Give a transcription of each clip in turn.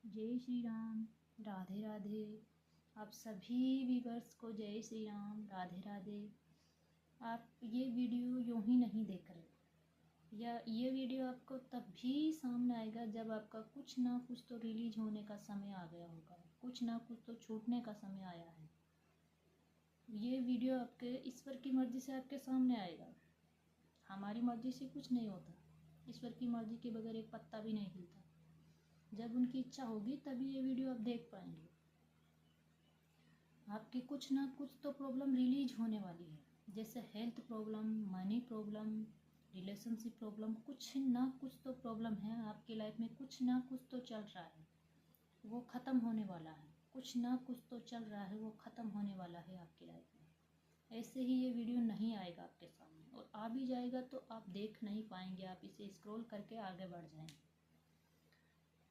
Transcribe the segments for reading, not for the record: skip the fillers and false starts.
जय श्री राम, राधे राधे। आप सभी व्यूवर्स को जय श्री राम, राधे राधे। आप ये वीडियो यूं ही नहीं देख रहे, या ये वीडियो आपको तब भी सामने आएगा जब आपका कुछ ना कुछ तो रिलीज होने का समय आ गया होगा, कुछ ना कुछ तो छूटने का समय आया है। ये वीडियो आपके ईश्वर की मर्जी से आपके सामने आएगा। हमारी मर्जी से कुछ नहीं होता, ईश्वर की मर्जी के बगैर एक पत्ता भी नहीं हिलता। जब उनकी इच्छा होगी तभी ये वीडियो आप देख पाएंगे। आपकी कुछ ना कुछ तो प्रॉब्लम रिलीज होने वाली है, जैसे health problem, money problem, relationship problem. कुछ ना कुछ तो प्रॉब्लम है आपकी लाइफ में, कुछ ना कुछ तो चल रहा है, वो ख़त्म होने वाला है। कुछ ना कुछ तो चल रहा है, वो ख़त्म होने वाला है आपकी लाइफ में। ऐसे ही ये वीडियो नहीं आएगा आपके सामने, और आ भी जाएगा तो आप देख नहीं पाएंगे, आप इसे स्क्रॉल करके आगे बढ़ जाएंगे।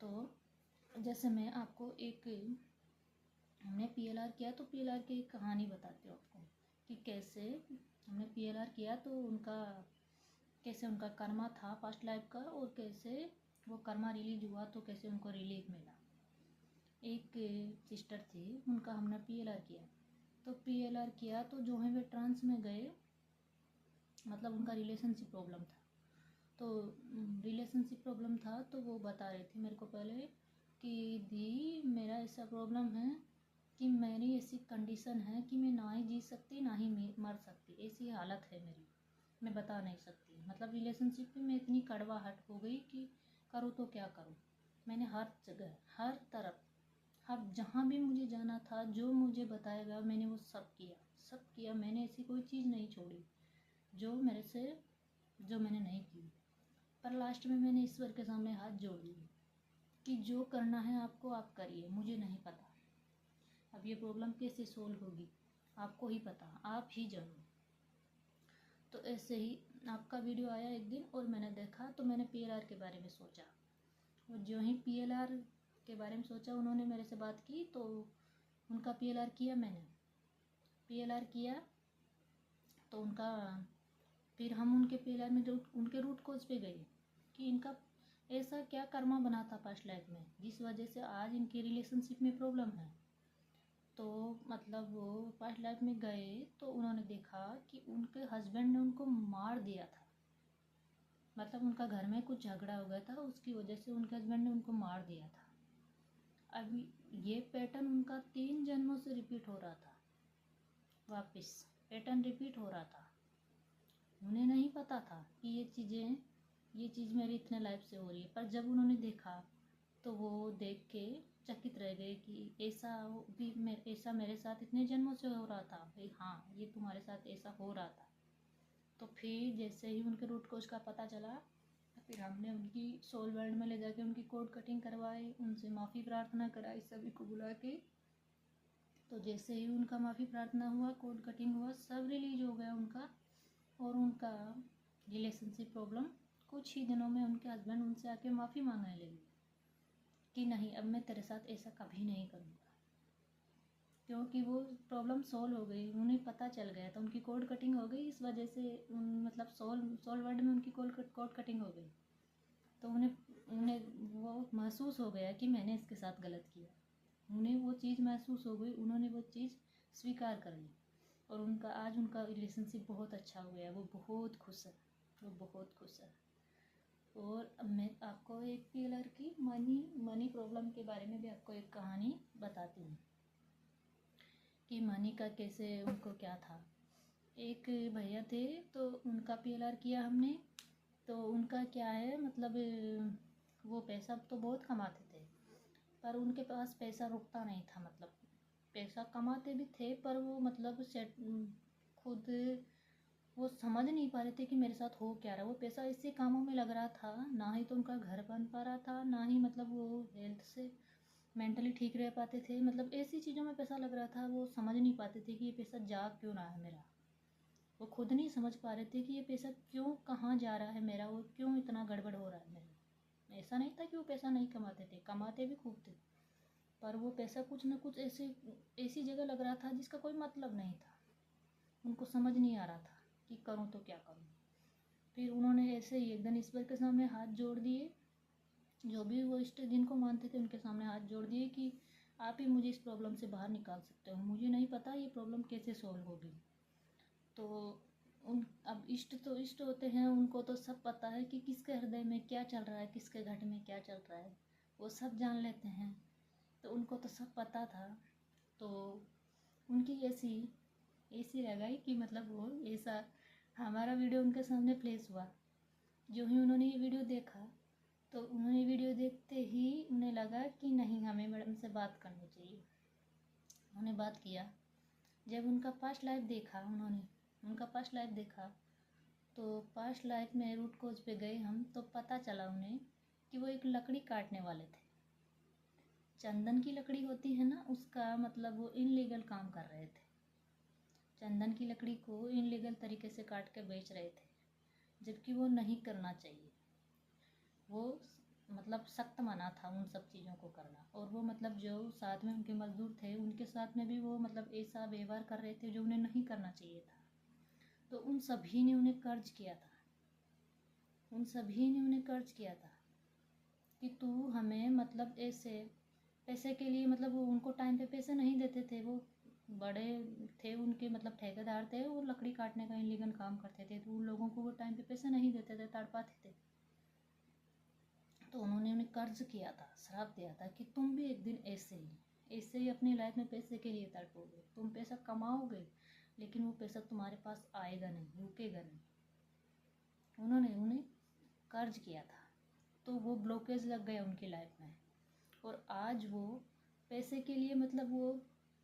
तो जैसे मैं आपको एक, हमने पीएलआर किया तो पीएलआर की एक कहानी बताती हूँ आपको कि कैसे हमने पीएलआर किया, तो उनका कैसे उनका कर्मा था पास्ट लाइफ का, और कैसे वो कर्मा रिलीज हुआ तो कैसे उनको रिलीफ मिला। एक सिस्टर थी, उनका हमने पीएलआर किया। तो पीएलआर किया तो जो है वे ट्रांस में गए, मतलब उनका रिलेशनशिप प्रॉब्लम था। तो रिलेशनशिप प्रॉब्लम था तो वो बता रही थी मेरे को पहले कि दी मेरा ऐसा प्रॉब्लम है कि मेरी ऐसी कंडीशन है कि मैं ना ही जी सकती ना ही मर सकती, ऐसी हालत है मेरी, मैं बता नहीं सकती। मतलब रिलेशनशिप में मैं इतनी कड़वाहट हो गई कि करूँ तो क्या करूँ। मैंने हर जगह, हर तरफ, हर जहाँ भी मुझे जाना था, जो मुझे बताया गया मैंने वो सब किया, सब किया। मैंने ऐसी कोई चीज़ नहीं छोड़ी जो मेरे से, जो मैंने नहीं की। पर लास्ट में मैंने ईश्वर के सामने हाथ जोड़ लिए कि जो करना है आपको आप करिए, मुझे नहीं पता अब ये प्रॉब्लम कैसे सोल्व होगी, आपको ही पता, आप ही जानो। तो ऐसे ही आपका वीडियो आया एक दिन और मैंने देखा, तो मैंने पीएलआर के बारे में सोचा, और जो ही पीएलआर के बारे में सोचा उन्होंने मेरे से बात की, तो उनका पीएलआर किया। मैंने पीएलआर किया तो उनका, फिर हम उनके पीएलआर में उनके रूट कोज पे गए कि इनका ऐसा क्या कर्मा बना था पास्ट लाइफ में जिस वजह से आज इनकी रिलेशनशिप में प्रॉब्लम है। तो मतलब वो पास्ट लाइफ में गए तो उन्होंने देखा कि उनके हस्बैंड ने उनको मार दिया था। मतलब उनका घर में कुछ झगड़ा हो गया था, उसकी वजह से उनके हस्बैंड ने उनको मार दिया था। अभी ये पैटर्न उनका 3 जन्मों से रिपीट हो रहा था, वापस पैटर्न रिपीट हो रहा था। उन्हें नहीं पता था कि ये चीज़ मेरी इतने लाइफ से हो रही है, पर जब उन्होंने देखा तो वो देख के चकित रह गए कि ऐसा मेरे साथ इतने जन्मों से हो रहा था भाई, हाँ ये तुम्हारे साथ ऐसा हो रहा था। तो फिर जैसे ही उनके रूट कोज का पता चला, फिर हमने उनकी सोल वर्ल्ड में ले जाके उनकी कोड कटिंग करवाई, उनसे माफ़ी प्रार्थना कराई सभी को बुला के। तो जैसे ही उनका माफ़ी प्रार्थना हुआ, कोड कटिंग हुआ, सब रिलीज हो गया उनका। और उनका रिलेशनशिप प्रॉब्लम कुछ ही दिनों में उनके हस्बैंड उनसे आके माफ़ी मांगने लगे कि नहीं अब मैं तेरे साथ ऐसा कभी नहीं करूँगा, क्योंकि वो प्रॉब्लम सॉल्व हो गई, उन्हें पता चल गया था, उनकी कोड कटिंग हो गई। इस वजह से मतलब सोल वर्ड में उनकी कोड कटिंग हो गई। तो उन्हें उन्हें वो महसूस हो गया कि मैंने इसके साथ गलत किया। उन्हें वो चीज़ महसूस हो गई, उन्होंने वो चीज़ स्वीकार कर ली, और उनका आज उनका रिलेशनशिप बहुत अच्छा हो गया। वो बहुत खुश है, वो बहुत खुश है। और अब मैं आपको एक पीएलआर की मनी प्रॉब्लम के बारे में भी आपको एक कहानी बताती हूँ कि मनी का कैसे उनको क्या था। एक भैया थे, तो उनका पीएलआर किया हमने। तो उनका क्या है, मतलब वो पैसा तो बहुत कमाते थे, पर उनके पास पैसा रुकता नहीं था। मतलब पैसा कमाते भी थे पर वो मतलब खुद वो समझ नहीं पा रहे थे कि मेरे साथ हो क्या रहा है। वो पैसा ऐसे कामों में लग रहा था, ना ही तो उनका घर बन पा रहा था, ना ही मतलब वो हेल्थ से मेंटली ठीक रह पाते थे। मतलब ऐसी चीज़ों में पैसा लग रहा था, वो समझ नहीं पाते थे कि ये पैसा जा क्यों रहा है मेरा। वो खुद नहीं समझ पा रहे थे कि ये पैसा क्यों, कहाँ जा रहा है मेरा, और क्यों इतना गड़बड़ हो रहा है मेरा। ऐसा नहीं था कि वो पैसा नहीं कमाते थे, कमाते भी खूब थे, पर वो पैसा कुछ ना कुछ ऐसी जगह लग रहा था जिसका कोई मतलब नहीं था। उनको समझ नहीं आ रहा था कि करूँ तो क्या करूँ। फिर उन्होंने ऐसे ही एक दिन ईश्वर के सामने हाथ जोड़ दिए जो भी वो इष्ट जिनको मानते थे उनके सामने हाथ जोड़ दिए कि आप ही मुझे इस प्रॉब्लम से बाहर निकाल सकते हो, मुझे नहीं पता ये प्रॉब्लम कैसे सॉल्व होगी। तो उन अब इष्ट तो इष्ट होते हैं, उनको तो सब पता है कि किसके हृदय में क्या चल रहा है, किसके घट में क्या चल रहा है, वो सब जान लेते हैं। तो उनको तो सब पता था। तो उनकी ऐसी ऐसी लगाई कि मतलब वो ऐसा हमारा वीडियो उनके सामने प्लेस हुआ। जो ही उन्होंने ये वीडियो देखा तो उन्होंने वीडियो देखते ही उन्हें लगा कि नहीं, हमें मैडम से बात करनी चाहिए। उन्होंने बात किया। जब उनका पास्ट लाइफ देखा, उनका पास्ट लाइफ देखा तो पास्ट लाइफ में रूट कोज पे गए हम, तो पता चला उन्हें कि वो एक लकड़ी काटने वाले थे। चंदन की लकड़ी होती है ना, उसका मतलब वो इनलीगल काम कर रहे थे। चंदन की लकड़ी को इनलीगल तरीके से काट के बेच रहे थे, जबकि वो नहीं करना चाहिए। वो मतलब सख्त मना था उन सब चीज़ों को करना। और वो मतलब जो साथ में उनके मजदूर थे उनके साथ में भी वो मतलब ऐसा व्यवहार कर रहे थे जो उन्हें नहीं करना चाहिए था। तो उन सभी ने उन्हें कर्ज किया था, उन सभी ने उन्हें कर्ज किया था कि तू हमें मतलब ऐसे पैसे के लिए, मतलब वो उनको टाइम पे पैसे नहीं देते थे। वो बड़े थे, उनके मतलब ठेकेदार थे, वो लकड़ी काटने का इनलीगल काम करते थे, तो उन लोगों को वो टाइम पे पैसे नहीं देते थे, तड़पाते थे। तो उन्होंने उन्हें कर्ज किया था, श्राप दिया था कि तुम भी एक दिन ऐसे ही अपनी लाइफ में पैसे के लिए तड़पोगे, तुम पैसा कमाओगे लेकिन वो पैसा तुम्हारे पास आएगा नहीं, रुकेगा नहीं। उन्होंने उन्हें कर्ज किया था, तो वो ब्लॉकेज लग गया उनकी लाइफ में। और आज वो पैसे के लिए मतलब वो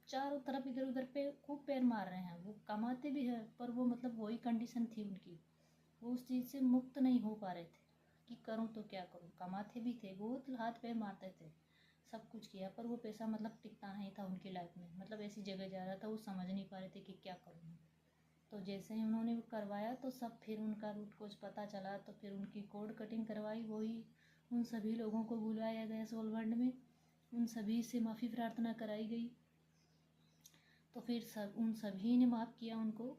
चारों तरफ इधर उधर पे खूब पैर मार रहे हैं। वो कमाते भी हैं पर वो मतलब वही कंडीशन थी उनकी, वो उस चीज़ से मुक्त नहीं हो पा रहे थे कि करूँ तो क्या करूँ। कमाते भी थे, बहुत हाथ पैर मारते थे, सब कुछ किया, पर वो पैसा मतलब टिकता नहीं था उनकी लाइफ में। मतलब ऐसी जगह जा रहा था, वो समझ नहीं पा रहे थे कि क्या करूँ। तो जैसे ही उन्होंने वो करवाया तो सब फिर उनका रूट कुछ पता चला, तो फिर उनकी कोड कटिंग करवाई। वही उन सभी लोगों को बुलाया गया सोलवर्ल्ड में, उन सभी से माफ़ी प्रार्थना कराई गई। तो फिर सब उन सभी ने माफ़ किया उनको।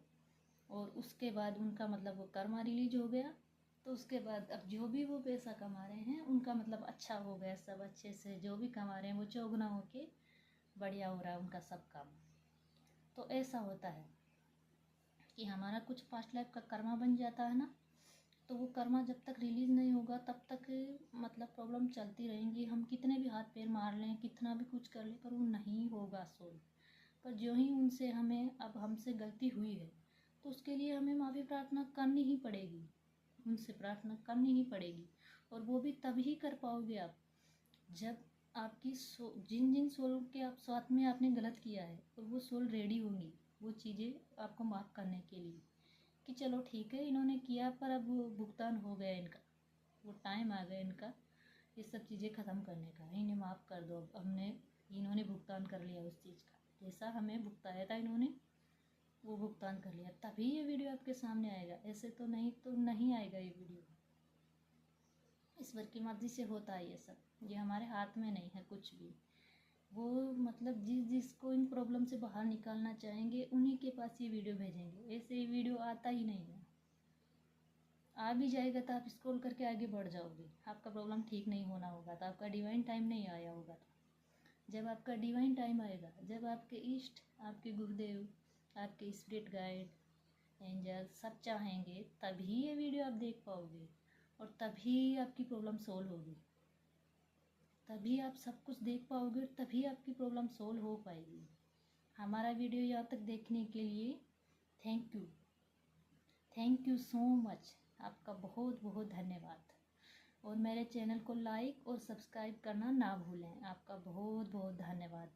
और उसके बाद उनका मतलब वो कर्मा रिलीज हो गया। तो उसके बाद अब जो भी वो पैसा कमा रहे हैं उनका मतलब अच्छा हो गया, सब अच्छे से जो भी कमा रहे हैं वो चौगुना होके बढ़िया हो रहा है उनका सब काम। तो ऐसा होता है कि हमारा कुछ पास्ट लाइफ का कर्मा बन जाता है ना, तो वो कर्मा जब तक रिलीज़ नहीं होगा तब तक मतलब प्रॉब्लम चलती रहेंगी। हम कितने भी हाथ पैर मार लें, कितना भी कुछ कर लें, पर वो नहीं होगा सोल्व। पर जो ही उनसे हमें अब हमसे गलती हुई है तो उसके लिए हमें माफ़ी प्रार्थना करनी ही पड़ेगी, उनसे प्रार्थना करनी ही पड़ेगी। और वो भी तभी कर पाओगे आप जब आपकी जिन जिन सोल के आप साथ में आपने गलत किया है और वो सोल रेडी होंगी वो चीज़ें आपको माफ़ करने के लिए कि चलो ठीक है इन्होंने किया पर अब भुगतान हो गया इनका, वो टाइम आ गया इनका ये सब चीज़ें ख़त्म करने का, इन्हें माफ़ कर दो। अब हमने इन्होंने भुगतान कर लिया उस चीज़ का, जैसा हमें भुगताया था इन्होंने वो भुगतान कर लिया, तभी ये वीडियो आपके सामने आएगा। ऐसे तो नहीं आएगा ये वीडियो। ईश्वर की मर्जी से होता है ये सब, ये हमारे हाथ में नहीं है कुछ भी। वो मतलब जिसको इन प्रॉब्लम से बाहर निकालना चाहेंगे उन्हीं के पास ये वीडियो भेजेंगे। ऐसे ही वीडियो आता ही नहीं है, आ भी जाएगा तो आप स्क्रॉल करके आगे बढ़ जाओगे। आपका प्रॉब्लम ठीक नहीं होना होगा तो आपका डिवाइन टाइम नहीं आया होगा। तो जब आपका डिवाइन टाइम आएगा, जब आपके इष्ट, आपके गुरुदेव, आपके स्पिरिट गाइड, एंजल सब चाहेंगे, तभी ये वीडियो आप देख पाओगे और तभी आपकी प्रॉब्लम सोल्व होगी। तभी आप सब कुछ देख पाओगे, तभी आपकी प्रॉब्लम सोल्व हो पाएगी। हमारा वीडियो यहाँ तक देखने के लिए thank you, thank you so much. आपका बहुत बहुत धन्यवाद। और मेरे चैनल को लाइक और सब्सक्राइब करना ना भूलें। आपका बहुत बहुत धन्यवाद।